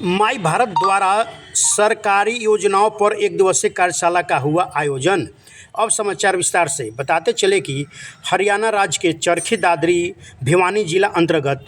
माई भारत द्वारा सरकारी योजनाओं पर एक दिवसीय कार्यशाला का हुआ आयोजन। अब समाचार विस्तार से बताते चले कि हरियाणा राज्य के चरखी दादरी भिवानी जिला अंतर्गत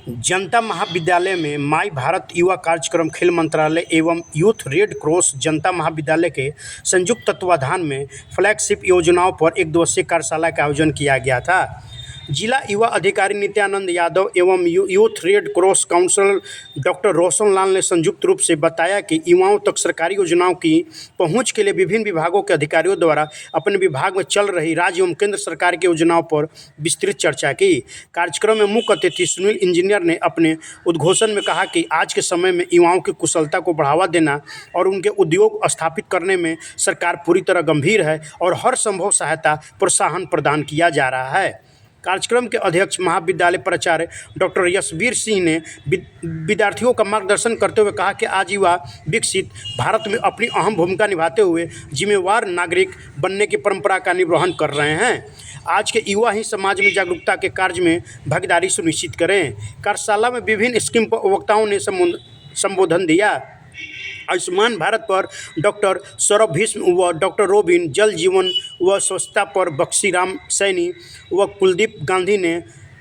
जनता महाविद्यालय में माई भारत युवा कार्यक्रम खेल मंत्रालय एवं यूथ रेड क्रॉस जनता महाविद्यालय के संयुक्त तत्वाधान में फ्लैगशिप योजनाओं पर एक दिवसीय कार्यशाला का आयोजन किया गया था। जिला युवा अधिकारी नित्यानंद यादव एवं youth red cross counsellor doctor Roshan Lal ने संयुक्त रूप से बताया कि युवाओं तक सरकारी योजनाओं की पहुंच के लिए विभिन्न विभागों के अधिकारियों द्वारा अपने विभाग में चल रही राज्य एवं केंद्र सरकार की योजनाओं पर विस्तृत चर्चा की। कार्यक्रम में मुख्य अतिथि सुनील इंजीनियर ने अपने उद्घोषण में कहा कि आज के समय में युवाओं की कुशलता को बढ़ावा देना और उनके उद्योग स्थापित करने में सरकार पूरी तरह गंभीर है और हर संभव सहायता प्रोत्साहन प्रदान किया जा रहा है। कार्यक्रम के अध्यक्ष महाविद्यालय प्राचार्य डॉक्टर यशवीर सिंह ने विद्यार्थियों का मार्गदर्शन करते हुए कहा कि आज युवा विकसित भारत में अपनी अहम भूमिका निभाते हुए जिम्मेवार नागरिक बनने की परंपरा का निर्वहन कर रहे हैं। आज के युवा ही समाज में जागरूकता के कार्य में भागीदारी सुनिश्चित करें। कार्यशाला में विभिन्न स्कीम वक्ताओं ने संबोधन दिया। आयुष्मान भारत पर डॉक्टर सौरभ भीष्म व डॉक्टर रोबिन, जल जीवन व स्वच्छता पर बक्सीराम सैनी व कुलदीप गांधी ने,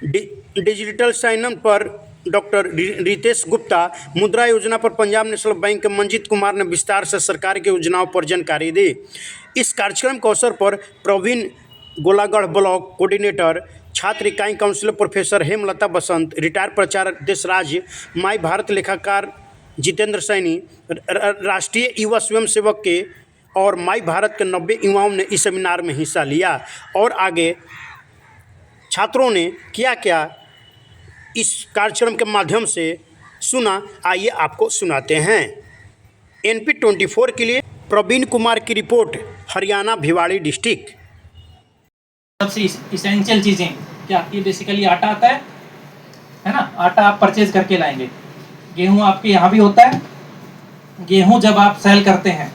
डिजिटल साइनम पर डॉक्टर रितेश गुप्ता, मुद्रा योजना पर पंजाब नेशनल बैंक के मंजीत कुमार ने विस्तार से सरकार की योजनाओं पर जानकारी दी। इस कार्यक्रम के अवसर पर प्रवीण गोलागढ़ ब्लॉक कोऑर्डिनेटर, छात्र इकाई काउंसिलर प्रोफेसर हेमलता बसंत, रिटायर्ड प्राचार्य देशराज, माई भारत लेखाकार जितेंद्र सैनी, राष्ट्रीय युवा स्वयंसेवक के और माई भारत के 90 युवाओं ने इस सेमिनार में हिस्सा लिया। और आगे छात्रों ने क्या इस कार्यक्रम के माध्यम से सुना, आइए आपको सुनाते हैं। NP24 के लिए प्रवीण कुमार की रिपोर्ट, हरियाणा भिवाड़ी डिस्ट्रिक्ट। सबसे इसेंशियल चीज़ें क्या, ये बेसिकली आटा आता है ना, आटा आप परचेज करके लाएंगे। गेहूं आपके यहाँ भी होता है। गेहूं जब आप सेल करते हैं,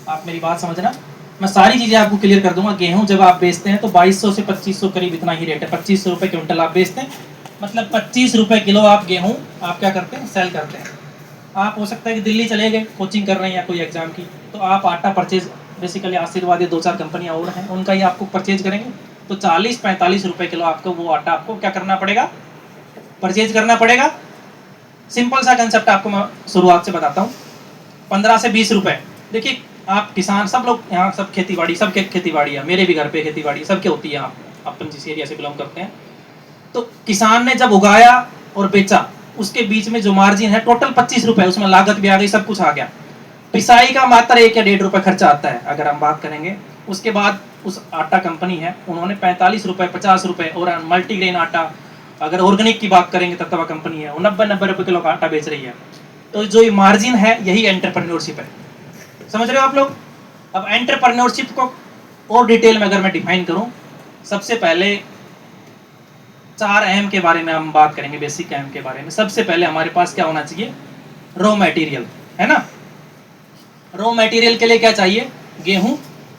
आप मेरी बात समझना, मैं सारी चीज़ें आपको क्लियर कर दूंगा। गेहूं जब आप बेचते हैं तो 2200 से 2500 करीब इतना ही रेट है। 2500 रुपये क्विंटल आप बेचते हैं, मतलब 25 रुपये किलो आप गेहूं आप क्या करते हैं, सेल करते हैं। आप हो सकता है कि दिल्ली चले गए, कोचिंग कर रहे हैं या कोई एग्जाम की, तो आप आटा परचेज, बेसिकली आशीर्वाद, 2-4 कंपनियाँ और हैं, उनका ही आपको परचेज करेंगे तो 40-45 रुपये किलो आपको वो आटा आपको क्या करना पड़ेगा, परचेज करना पड़ेगा। सिंपल सा कंसेप्ट आपको मैं शुरुआत से बताता हूँ। 15 से 20 रुपये। देखिए, आप किसान, सब लोग यहाँ सब खेती बाड़ी, सबके खेती बाड़ी है, मेरे भी घर पे खेती बाड़ी सबके होती है। आप अपन जिस एरिया से बिलोंग करते हैं, तो किसान ने जब उगाया और बेचा, उसके बीच में जो मार्जिन है टोटल 25 रुपये, उसमें लागत भी आ गई, सब कुछ आ गया। पिसाई का मात्र 1 या 1.5 रुपये खर्चा आता है अगर हम बात करेंगे। उसके बाद उस आटा कंपनी है, उन्होंने 45 रुपये, 50 रुपये, और मल्टीग्रेन आटा, अगर ऑर्गेनिक की बात करेंगे तत्वा कंपनी है, वो 90 रुपये किलो का आटा बेच रही है। तो जो ये मार्जिन है, यही एंटरप्रेन्योरशिप है। समझ रहे हो आप लोग। अब एंटरप्रेन्योरशिप को और डिटेल में अगर मैं डिफाइन करूं, सबसे पहले 4 अहम के बारे में हम बात करेंगे, बेसिक अहम के बारे में। सबसे पहले हमारे पास क्या होना चाहिए, रॉ मटेरियल, है ना। रॉ मटेरियल के लिए क्या चाहिए, गेहूं,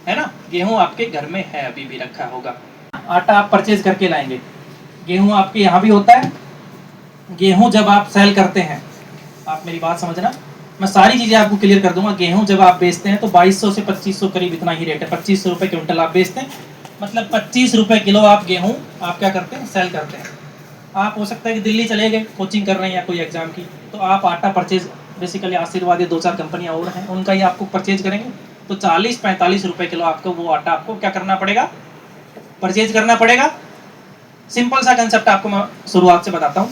है ना। गेहूं आपके घर में है, अभी भी रखा होगा। आटा आप परचेज करके लाएंगे। गेहूं आपके यहाँ भी होता है। गेहूं जब आप सेल करते हैं, आप मेरी बात समझना, मैं सारी चीज़ें आपको क्लियर कर दूंगा। गेहूं जब आप बेचते हैं तो 2200 से 2500 करीब इतना ही रेट है। 2500 रुपये क्विंटल आप बेचते हैं, मतलब 25 रुपये किलो आप गेहूं आप क्या करते हैं, सेल करते हैं। आप हो सकता है कि दिल्ली चले गए, कोचिंग कर रहे हैं या कोई एग्जाम की, तो आप आटा परचेज, बेसिकली आशीर्वाद, 2-4 कंपनियाँ और हैं, उनका ही आपको परचेज करेंगे तो 40-45 रुपये किलो आपको वो आटा आपको क्या करना पड़ेगा, परचेज करना पड़ेगा। सिंपल सा कंसेप्ट आपको मैं शुरुआत से बताता हूँ।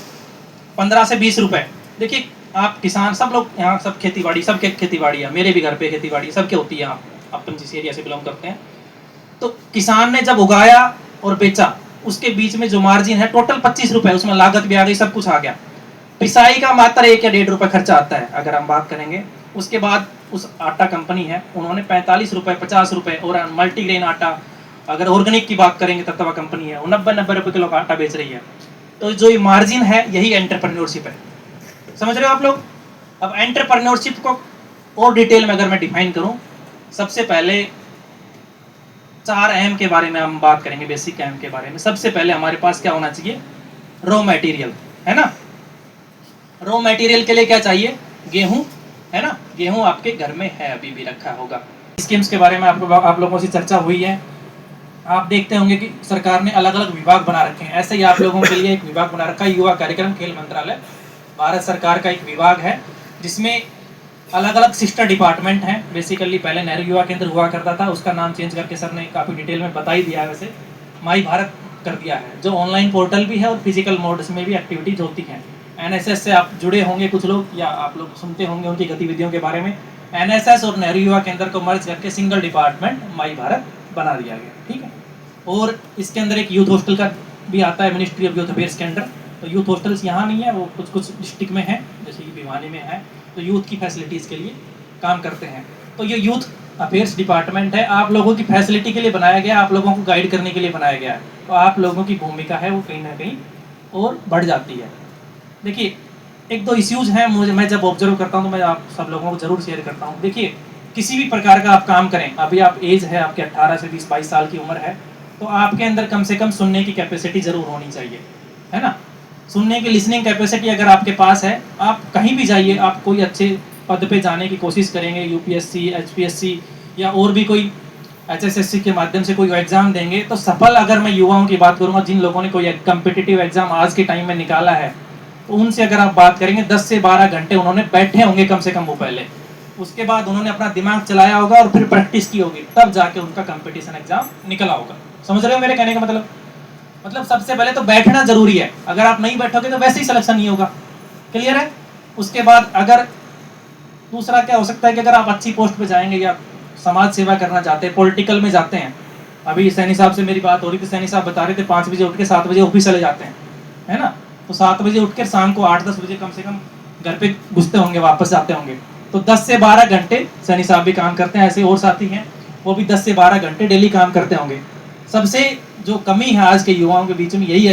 15 से 20 रुपये। देखिए, आप किसान, सब लोग यहाँ सब खेती बाड़ी, सबके खेती बाड़ी है, मेरे भी घर पे खेती बाड़ी सबके होती है। आप अपन जिस एरिया से बिलोंग करते हैं, तो किसान ने जब उगाया और बेचा, उसके बीच में जो मार्जिन है टोटल 25 रुपये, उसमें लागत भी आ गई, सब कुछ आ गया। पिसाई का मात्र 1 या 1.5 रुपये खर्चा आता है अगर हम बात करेंगे। उसके बाद उस आटा कंपनी है, उन्होंने 45 रुपये, 50 रुपये, और मल्टीग्रेन आटा, अगर ऑर्गेनिक की बात करेंगे तत्वा कंपनी है, वो 90 रुपये किलो का आटा बेच रही है। तो जो ये मार्जिन है, यही एंटरप्रेन्योरशिप है। समझ रहे हो आप लोग। अब एंटरप्रेन्योरशिप को और डिटेल में अगर मैं डिफाइन करूं, सबसे पहले 4 अहम के बारे में हम बात करेंगे, बेसिक अहम के बारे में। सबसे पहले हमारे पास क्या होना चाहिए, रॉ मटेरियल, है ना। रॉ मटेरियल के लिए क्या चाहिए, गेहूँ है ना, गेहूँ आपके घर में है, अभी भी रखा होगा। स्कीम्स के बारे में आप लोगों से चर्चा हुई है। आप देखते होंगे कि सरकार ने अलग अलग विभाग बना रखे हैं। ऐसे ही आप लोगों के लिए एक विभाग बना रखा है, युवा कार्यक्रम खेल मंत्रालय, भारत सरकार का एक विभाग है जिसमें अलग अलग सिस्टर डिपार्टमेंट हैं। बेसिकली पहले नेहरू युवा केंद्र हुआ करता था, उसका नाम चेंज करके सर ने काफ़ी डिटेल में बता ही दिया है। वैसे माई भारत कर दिया है, जो ऑनलाइन पोर्टल भी है और फिजिकल मोड्स में भी एक्टिविटीज होती हैं। एनएसएस से आप जुड़े होंगे कुछ लोग, या आप लोग सुनते होंगे उनकी गतिविधियों के बारे में। एनएसएस और नेहरू युवा केंद्र को मर्ज करके सिंगल डिपार्टमेंट माई भारत बना दिया गया, ठीक है। और इसके अंदर एक यूथ हॉस्टल का भी आता है, मिनिस्ट्री ऑफ यूथ अफेयर्स के अंडर। तो यूथ हॉस्टल्स यहाँ नहीं है, वो कुछ कुछ डिस्ट्रिक्ट में है, जैसे कि भिवानी में है, तो यूथ की फैसिलिटीज़ के लिए काम करते हैं। तो ये यूथ अफेयर्स डिपार्टमेंट है, आप लोगों की फैसिलिटी के लिए बनाया गया, आप लोगों को गाइड करने के लिए बनाया गया है। तो आप लोगों की भूमिका है वो कहीं ना कहीं और बढ़ जाती है। देखिए, एक दो इश्यूज हैं मैं जब ऑब्जर्व करता हूँ तो मैं आप सब लोगों को ज़रूर शेयर करता हूँ। देखिए, किसी भी प्रकार का आप काम करें, अभी आप एज है आपके 18 से 20-22 साल की उम्र है, तो आपके अंदर कम से कम सुनने की कैपेसिटी ज़रूर होनी चाहिए, है ना। सुनने की लिसनिंग कैपेसिटी अगर आपके पास है, आप कहीं भी जाइए, आप कोई अच्छे पद पे जाने की कोशिश करेंगे, यूपीएससी, एचपीएससी या और भी कोई एचएसएससी के माध्यम से कोई एग्ज़ाम देंगे, तो सफल, अगर मैं युवाओं की बात करूँगा जिन लोगों ने कोई कम्पिटिटिव एग्ज़ाम आज के टाइम में निकाला है, तो उनसे अगर आप बात करेंगे 10 से 12 घंटे उन्होंने बैठे होंगे कम से कम वो पहले, उसके बाद उन्होंने अपना दिमाग चलाया होगा और फिर प्रैक्टिस की होगी, तब जाके उनका कंपटीशन एग्जाम निकला होगा। समझ रहे हो मेरे कहने का मतलब सबसे पहले तो बैठना जरूरी है। अगर आप नहीं बैठोगे तो वैसे ही सिलेक्शन नहीं होगा, क्लियर है। उसके बाद अगर दूसरा क्या हो सकता है कि अगर आप अच्छी पोस्ट पे जाएंगे या समाज सेवा करना चाहते हैं, पॉलिटिकल में जाते हैं, अभी सैनी साहब से मेरी बात हो रही थी, सैनी साहब बता रहे थे 5 बजे उठ के 7 बजे ऑफिस चले जाते हैं, है ना। तो 7 बजे उठ के शाम को 8-10 बजे कम से कम घर पे घुसते होंगे, वापस जाते होंगे, तो 10 से 12 घंटे सैनी साहब भी काम करते हैं। ऐसे और साथी हैं वो भी 10 से 12 घंटे डेली काम करते होंगे। सबसे जो कमी है आज के युवाओं के बीच में यही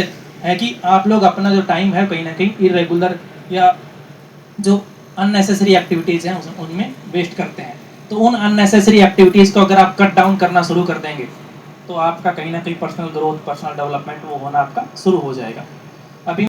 है कि आप लोग अपना जो टाइम है कहीं ना कहीं इरेगुलर या जो अननेसेसरी एक्टिविटीज़ हैं उनमें वेस्ट करते हैं। तो उन अननेसेसरी एक्टिविटीज़ को अगर आप कट डाउन करना शुरू कर देंगे तो आपका कहीं ना कहीं पर्सनल ग्रोथ, पर्सनल डेवलपमेंट वो होना आपका शुरू हो जाएगा। अभी